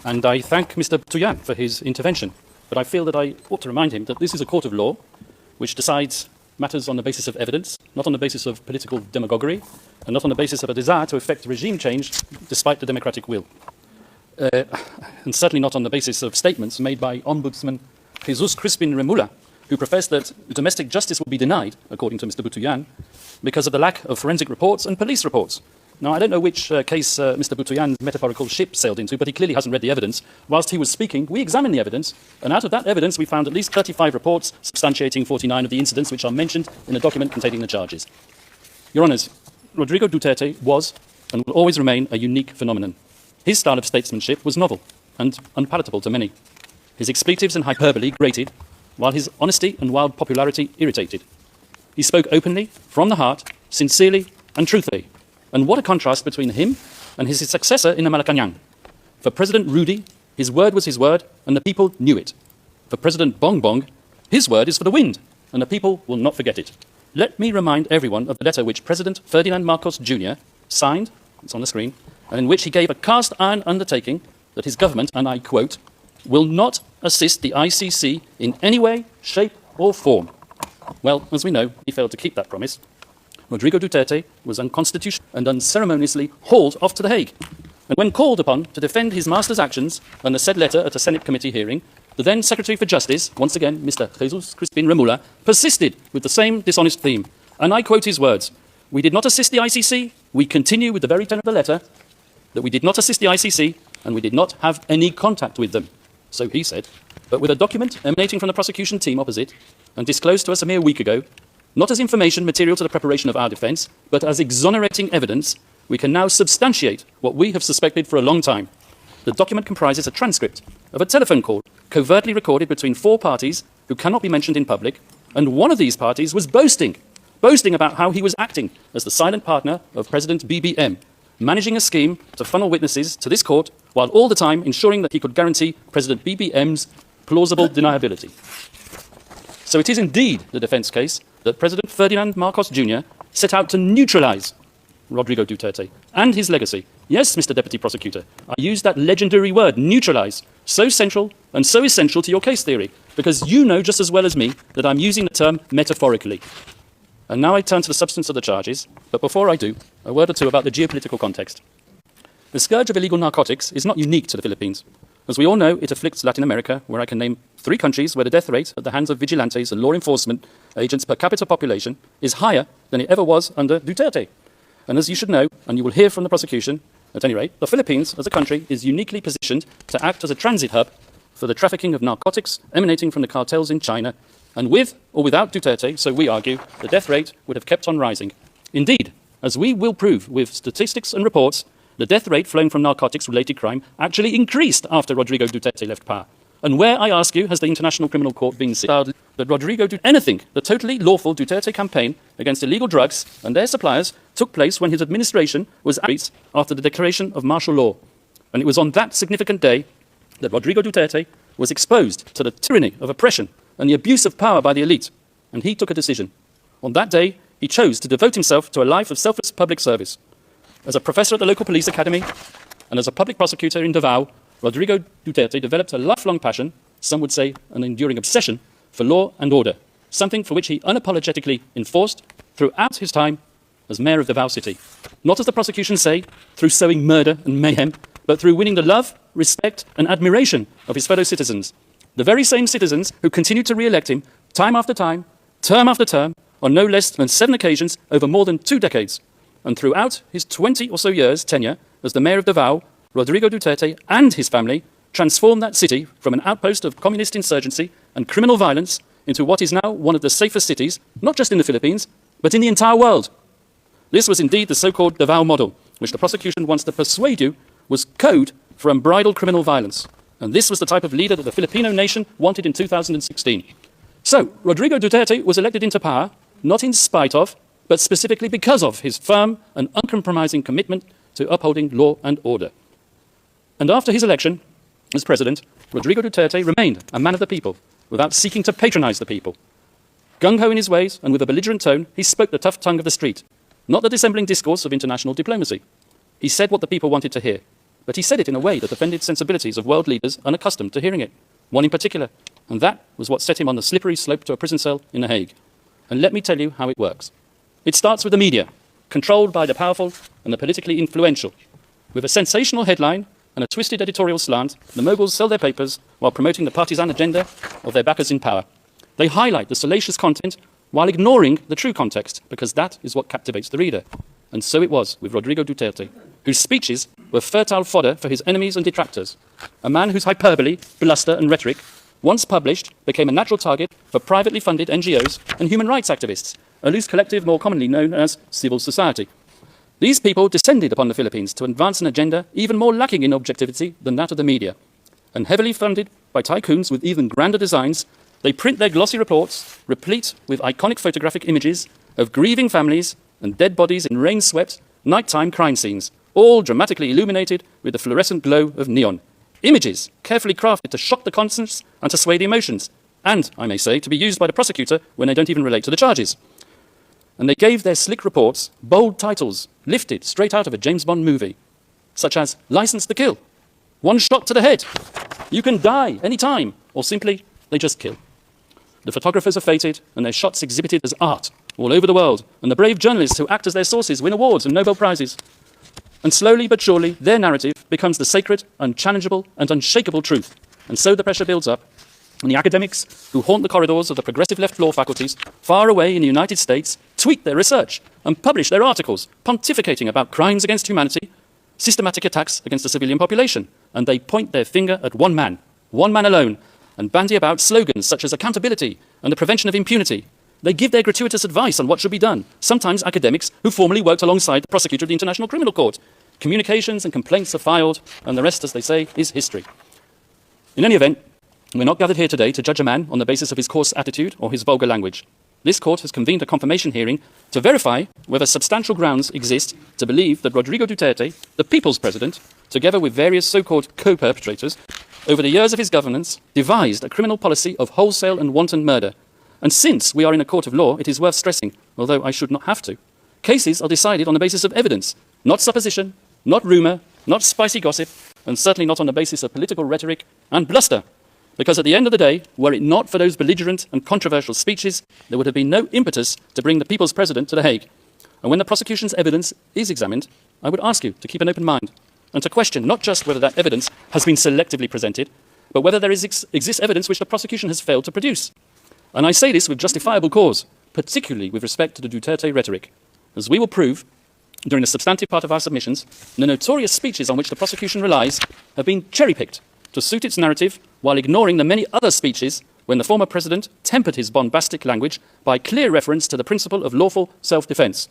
and I thank Mr. Tuyan for his intervention. But I feel that I ought to remind him that this is a court of law which decides matters on the basis of evidence, not on the basis of political demagoguery, and not on the basis of a desire to effect regime change despite the democratic will. And certainly not on the basis of statements made by Ombudsman Jesus Crispin Remula, who professed that domestic justice would be denied, according to Mr. Butuyan, because of the lack of forensic reports and police reports. Now, I don't know which case Mr. Butuyan's metaphorical ship sailed into, but he clearly hasn't read the evidence. Whilst he was speaking, we examined the evidence, and out of that evidence we found at least 35 reports substantiating 49 of the incidents which are mentioned in the document containing the charges. Your Honours, Rodrigo Duterte was and will always remain a unique phenomenon. His style of statesmanship was novel and unpalatable to many. His expletives and hyperbole grated, while his honesty and wild popularity irritated. He spoke openly, from the heart, sincerely and truthfully. And what a contrast between him and his successor in the Malacanang. For President Rudy, his word was his word, and the people knew it. For President Bongbong, his word is for the wind, and the people will not forget it. Let me remind everyone of the letter which President Ferdinand Marcos Jr. signed, it's on the screen, and in which he gave a cast-iron undertaking that his government, and I quote, will not assist the ICC in any way, shape or form. Well, as we know, he failed to keep that promise. Rodrigo Duterte was unconstitutional and unceremoniously hauled off to The Hague. And when called upon to defend his master's actions and the said letter at a Senate committee hearing, the then Secretary for Justice, once again Mr. Jesus Crispin Remula, persisted with the same dishonest theme. And I quote his words, "We did not assist the ICC, we continue with the very tenor of the letter, that we did not assist the ICC and we did not have any contact with them." So he said, but with a document emanating from the prosecution team opposite and disclosed to us a mere week ago, not as information material to the preparation of our defence, but as exonerating evidence, we can now substantiate what we have suspected for a long time. The document comprises a transcript of a telephone call covertly recorded between four parties who cannot be mentioned in public, and one of these parties was boasting about how he was acting as the silent partner of President BBM, managing a scheme to funnel witnesses to this court, while all the time ensuring that he could guarantee President BBM's plausible deniability. So it is indeed the defence case that President Ferdinand Marcos Jr. set out to neutralise Rodrigo Duterte and his legacy. Yes, Mr. Deputy Prosecutor, I use that legendary word, neutralise, so central and so essential to your case theory, because you know just as well as me that I'm using the term metaphorically. And now I turn to the substance of the charges, but before I do, a word or two about the geopolitical context. The scourge of illegal narcotics is not unique to the Philippines. As we all know, it afflicts Latin America, where I can name 3 countries where the death rate at the hands of vigilantes and law enforcement agents per capita population is higher than it ever was under Duterte. And as you should know, and you will hear from the prosecution, at any rate, the Philippines as a country is uniquely positioned to act as a transit hub for the trafficking of narcotics emanating from the cartels in China. And with or without Duterte, so we argue, the death rate would have kept on rising. Indeed, as we will prove with statistics and reports, the death rate flowing from narcotics-related crime actually increased after Rodrigo Duterte left power. And where, I ask you, has the International Criminal Court been seen that Rodrigo did anything? The totally lawful Duterte campaign against illegal drugs and their suppliers took place when his administration was out after the declaration of martial law. And it was on that significant day that Rodrigo Duterte was exposed to the tyranny of oppression and the abuse of power by the elite. And he took a decision. On that day, he chose to devote himself to a life of selfless public service. As a professor at the local police academy and as a public prosecutor in Davao, Rodrigo Duterte developed a lifelong passion, some would say an enduring obsession, for law and order, something for which he unapologetically enforced throughout his time as mayor of Davao City. Not, as the prosecution say, through sowing murder and mayhem, but through winning the love, respect and admiration of his fellow citizens. The very same citizens who continued to re-elect him time after time, term after term, on no less than 7 occasions over more than 2 decades. And throughout his 20 or so years tenure as the mayor of Davao, Rodrigo Duterte and his family transformed that city from an outpost of communist insurgency and criminal violence into what is now one of the safest cities, not just in the Philippines, but in the entire world. This was indeed the so-called Davao model, which the prosecution wants to persuade you was code for unbridled criminal violence. And this was the type of leader that the Filipino nation wanted in 2016. So, Rodrigo Duterte was elected into power, not in spite of, but specifically because of his firm and uncompromising commitment to upholding law and order. And after his election as president, Rodrigo Duterte remained a man of the people, without seeking to patronize the people. Gung-ho in his ways and with a belligerent tone, he spoke the tough tongue of the street, not the dissembling discourse of international diplomacy. He said what the people wanted to hear, but he said it in a way that offended sensibilities of world leaders unaccustomed to hearing it, one in particular, and that was what set him on the slippery slope to a prison cell in The Hague. And let me tell you how it works. It starts with the media, controlled by the powerful and the politically influential. With a sensational headline and a twisted editorial slant, the moguls sell their papers while promoting the partisan agenda of their backers in power. They highlight the salacious content while ignoring the true context, because that is what captivates the reader. And so it was with Rodrigo Duterte, whose speeches were fertile fodder for his enemies and detractors. A man whose hyperbole, bluster and rhetoric, once published, became a natural target for privately funded NGOs and human rights activists, a loose collective more commonly known as civil society. These people descended upon the Philippines to advance an agenda even more lacking in objectivity than that of the media. And heavily funded by tycoons with even grander designs, they print their glossy reports, replete with iconic photographic images of grieving families and dead bodies in rain-swept, nighttime crime scenes, all dramatically illuminated with the fluorescent glow of neon. Images carefully crafted to shock the conscience and to sway the emotions, and, I may say, to be used by the prosecutor when they don't even relate to the charges. And they gave their slick reports bold titles lifted straight out of a James Bond movie, such as License to Kill, One Shot to the Head, You Can Die Any Time, or simply, They Just Kill. The photographers are feted and their shots exhibited as art all over the world, and the brave journalists who act as their sources win awards and Nobel Prizes. And slowly but surely, their narrative becomes the sacred, unchallengeable and unshakable truth. And so the pressure builds up, and the academics who haunt the corridors of the progressive left law faculties far away in the United States tweet their research and publish their articles pontificating about crimes against humanity, systematic attacks against the civilian population, and they point their finger at one man alone, and bandy about slogans such as accountability and the prevention of impunity. They give their gratuitous advice on what should be done, sometimes academics who formerly worked alongside the prosecutor of the International Criminal Court. Communications and complaints are filed, and the rest, as they say, is history. In any event, we're not gathered here today to judge a man on the basis of his coarse attitude or his vulgar language. This court has convened a confirmation hearing to verify whether substantial grounds exist to believe that Rodrigo Duterte, the people's president, together with various so-called co-perpetrators, over the years of his governance, devised a criminal policy of wholesale and wanton murder. And since we are in a court of law, it is worth stressing, although I should not have to, cases are decided on the basis of evidence, not supposition, not rumour, not spicy gossip, and certainly not on the basis of political rhetoric and bluster. Because at the end of the day, were it not for those belligerent and controversial speeches, there would have been no impetus to bring the people's president to The Hague. And when the prosecution's evidence is examined, I would ask you to keep an open mind and to question not just whether that evidence has been selectively presented, but whether there exists evidence which the prosecution has failed to produce. And I say this with justifiable cause, particularly with respect to the Duterte rhetoric, as we will prove during the substantive part of our submissions, the notorious speeches on which the prosecution relies have been cherry-picked to suit its narrative while ignoring the many other speeches when the former president tempered his bombastic language by clear reference to the principle of lawful self-defense.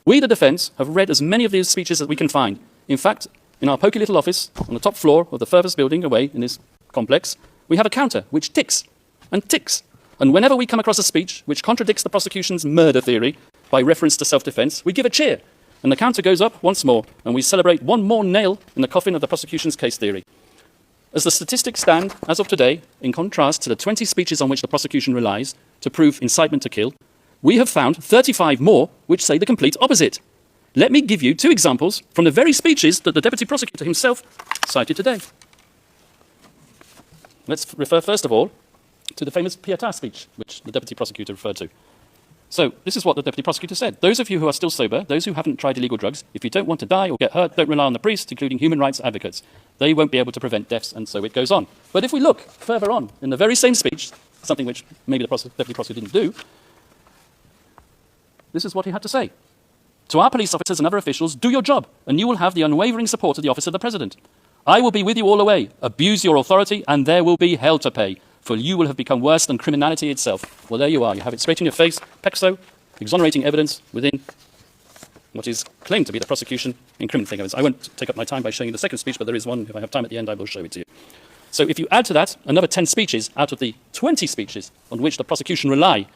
We, the defense, have read as many of these speeches as we can find. In fact, in our poky little office on the top floor of the furthest building away in this complex, we have a counter which ticks and ticks. And whenever we come across a speech which contradicts the prosecution's murder theory by reference to self-defense, we give a cheer. And the counter goes up once more, and we celebrate one more nail in the coffin of the prosecution's case theory. As the statistics stand, as of today, in contrast to the 20 speeches on which the prosecution relies to prove incitement to kill, we have found 35 more which say the complete opposite. Let me give you two examples from the very speeches that the deputy prosecutor himself cited today. Let's refer first of all to the famous Pietà speech, which the deputy prosecutor referred to. So, this is what the deputy prosecutor said. Those of you who are still sober, those who haven't tried illegal drugs, if you don't want to die or get hurt, don't rely on the priests, including human rights advocates. They won't be able to prevent deaths, and so it goes on. But if we look further on, in the very same speech, something which maybe the deputy prosecutor didn't do, this is what he had to say. To our police officers and other officials, do your job, and you will have the unwavering support of the office of the president. I will be with you all the way. Abuse your authority, and there will be hell to pay. For you will have become worse than criminality itself. Well, there you are. You have it straight in your face. Pexo, exonerating evidence within what is claimed to be the prosecution incriminating evidence. I won't take up my time by showing you the second speech, but there is one. If I have time at the end, I will show it to you. So if you add to that another 10 speeches out of the 20 speeches on which the prosecution rely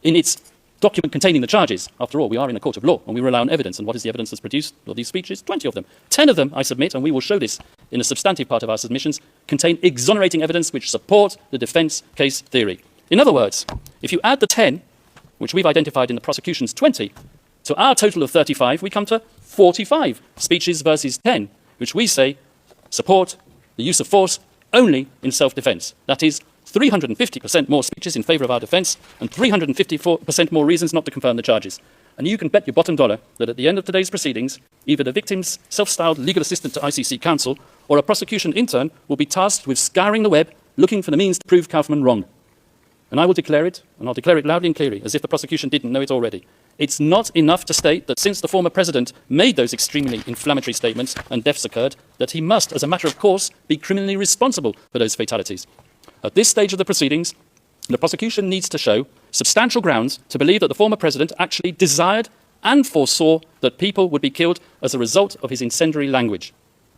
in its document containing the charges. After all, we are in a court of law, and we rely on evidence. And what is the evidence that's produced? Well, these speeches, 20 of them. 10 of them, I submit, and we will show this in the substantive part of our submissions, contain exonerating evidence which support the defence case theory. In other words, if you add the 10, which we've identified in the prosecution's 20, to our total of 35, we come to 45 speeches versus 10, which we say support the use of force only in self-defense. That is 350% more speeches in favor of our defense and 354% more reasons not to confirm the charges. And you can bet your bottom dollar that at the end of today's proceedings, either the victim's self-styled legal assistant to ICC counsel or a prosecution intern will be tasked with scouring the web looking for the means to prove Kauffman wrong. And I will declare it, and I'll declare it loudly and clearly, as if the prosecution didn't know it already. It's not enough to state that since the former president made those extremely inflammatory statements and deaths occurred, that he must, as a matter of course, be criminally responsible for those fatalities. At this stage of the proceedings, the prosecution needs to show substantial grounds to believe that the former president actually desired and foresaw that people would be killed as a result of his incendiary language.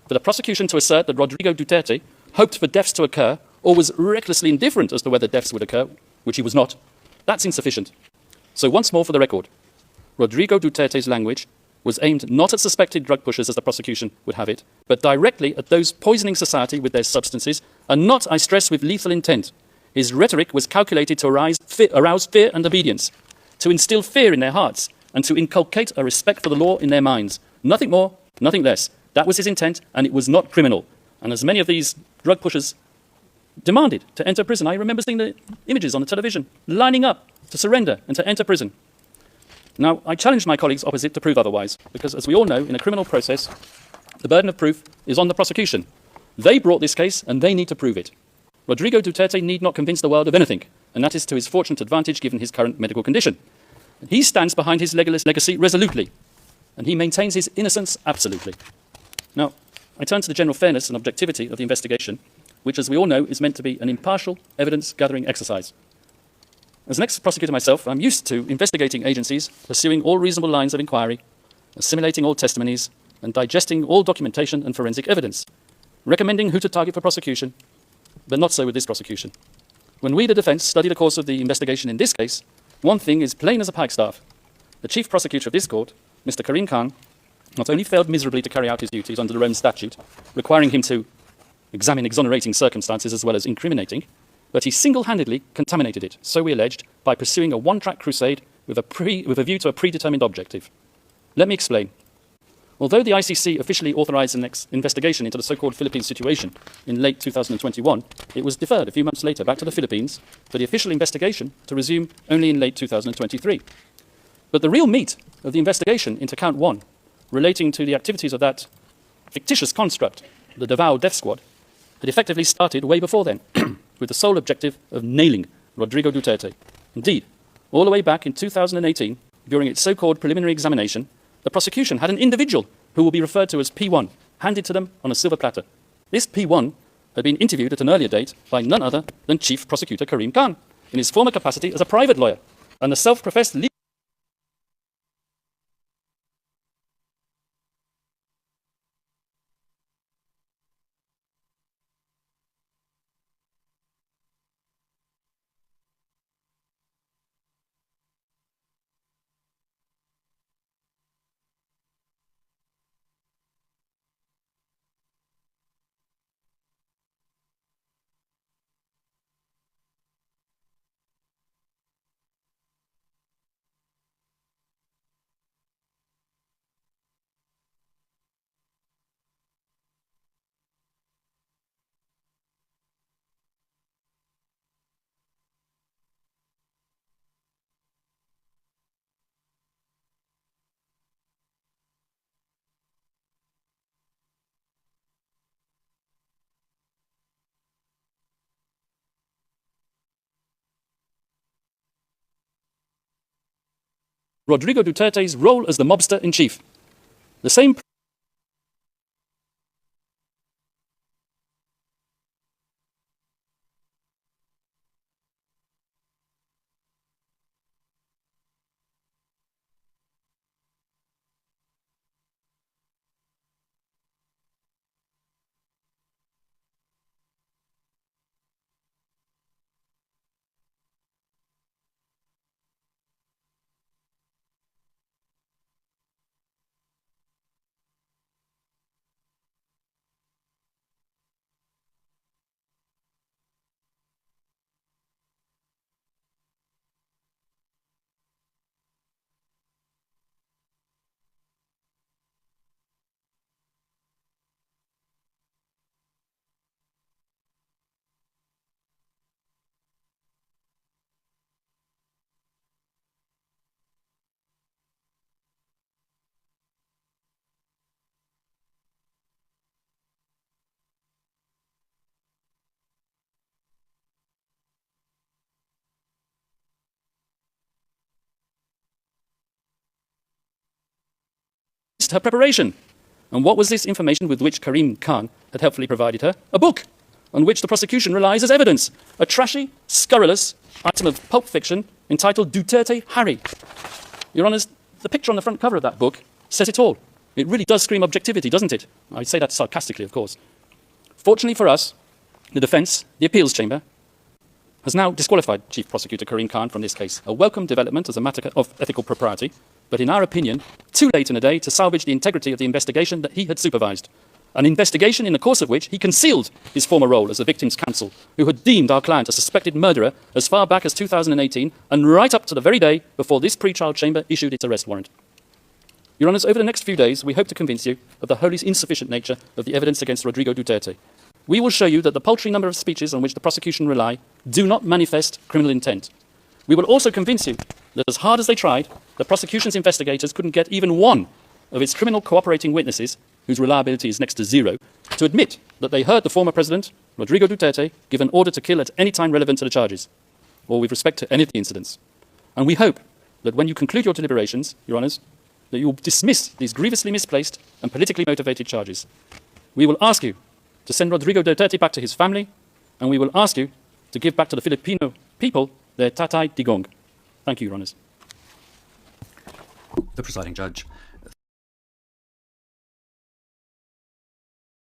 For the prosecution to assert that Rodrigo Duterte hoped for deaths to occur or was recklessly indifferent as to whether deaths would occur, which he was not, that's insufficient. So once more for the record, Rodrigo Duterte's language was aimed not at suspected drug pushers as the prosecution would have it, but directly at those poisoning society with their substances, and not, I stress, with lethal intent. His rhetoric was calculated to arouse fear and obedience, to instill fear in their hearts, and to inculcate a respect for the law in their minds. Nothing more, nothing less. That was his intent, and it was not criminal. And as many of these drug pushers demanded to enter prison, I remember seeing the images on the television, lining up to surrender and to enter prison. Now, I challenged my colleagues opposite to prove otherwise, because as we all know, in a criminal process, the burden of proof is on the prosecution. They brought this case, and they need to prove it. Rodrigo Duterte need not convince the world of anything, and that is to his fortunate advantage given his current medical condition. He stands behind his legacy resolutely, and he maintains his innocence absolutely. Now, I turn to the general fairness and objectivity of the investigation, which, as we all know, is meant to be an impartial evidence-gathering exercise. As an ex-prosecutor myself, I'm used to investigating agencies, pursuing all reasonable lines of inquiry, assimilating all testimonies, and digesting all documentation and forensic evidence, recommending who to target for prosecution, but not so with this prosecution. When we, the defense, study the course of the investigation in this case, one thing is plain as a pikestaff. The chief prosecutor of this court, Mr. Karim Khan, not only failed miserably to carry out his duties under the Rome statute, requiring him to examine exonerating circumstances as well as incriminating, but he single-handedly contaminated it, so we alleged, by pursuing a one-track crusade with a view to a predetermined objective. Let me explain. Although the ICC officially authorized an investigation into the so-called Philippines situation in late 2021, it was deferred a few months later back to the Philippines for the official investigation to resume only in late 2023. But the real meat of the investigation into Count 1, relating to the activities of that fictitious construct, the Davao Death Squad, had effectively started way before then, with the sole objective of nailing Rodrigo Duterte. Indeed, all the way back in 2018, during its so-called preliminary examination, the prosecution had an individual who will be referred to as P1 handed to them on a silver platter. This P1 had been interviewed at an earlier date by none other than Chief Prosecutor Karim Khan, in his former capacity as a private lawyer, and the self-professed legal Rodrigo Duterte's role as the mobster-in-chief. The same amidst her preparation. And what was this information with which Karim Khan had helpfully provided her? A book on which the prosecution relies as evidence. A trashy, scurrilous item of pulp fiction entitled Duterte Harry. Your Honours, the picture on the front cover of that book says it all. It really does scream objectivity, doesn't it? I say that sarcastically, of course. Fortunately for us, the defence, the appeals chamber, has now disqualified Chief Prosecutor Karim Khan from this case. A welcome development as a matter of ethical propriety, but in our opinion, too late in the day to salvage the integrity of the investigation that he had supervised. An investigation in the course of which he concealed his former role as the victim's counsel, who had deemed our client a suspected murderer as far back as 2018 and right up to the very day before this pre-trial chamber issued its arrest warrant. Your Honours, over the next few days, we hope to convince you of the wholly insufficient nature of the evidence against Rodrigo Duterte. We will show you that the paltry number of speeches on which the prosecution rely do not manifest criminal intent. We will also convince you that as hard as they tried, the prosecution's investigators couldn't get even one of its criminal cooperating witnesses, whose reliability is next to zero, to admit that they heard the former president, Rodrigo Duterte, give an order to kill at any time relevant to the charges, or with respect to any of the incidents. And we hope that when you conclude your deliberations, Your Honours, that you will dismiss these grievously misplaced and politically motivated charges. We will ask you to send Rodrigo Duterte back to his family, and we will ask you to give back to the Filipino people their Tatay Digong. Thank you, Your Honours. The presiding judge.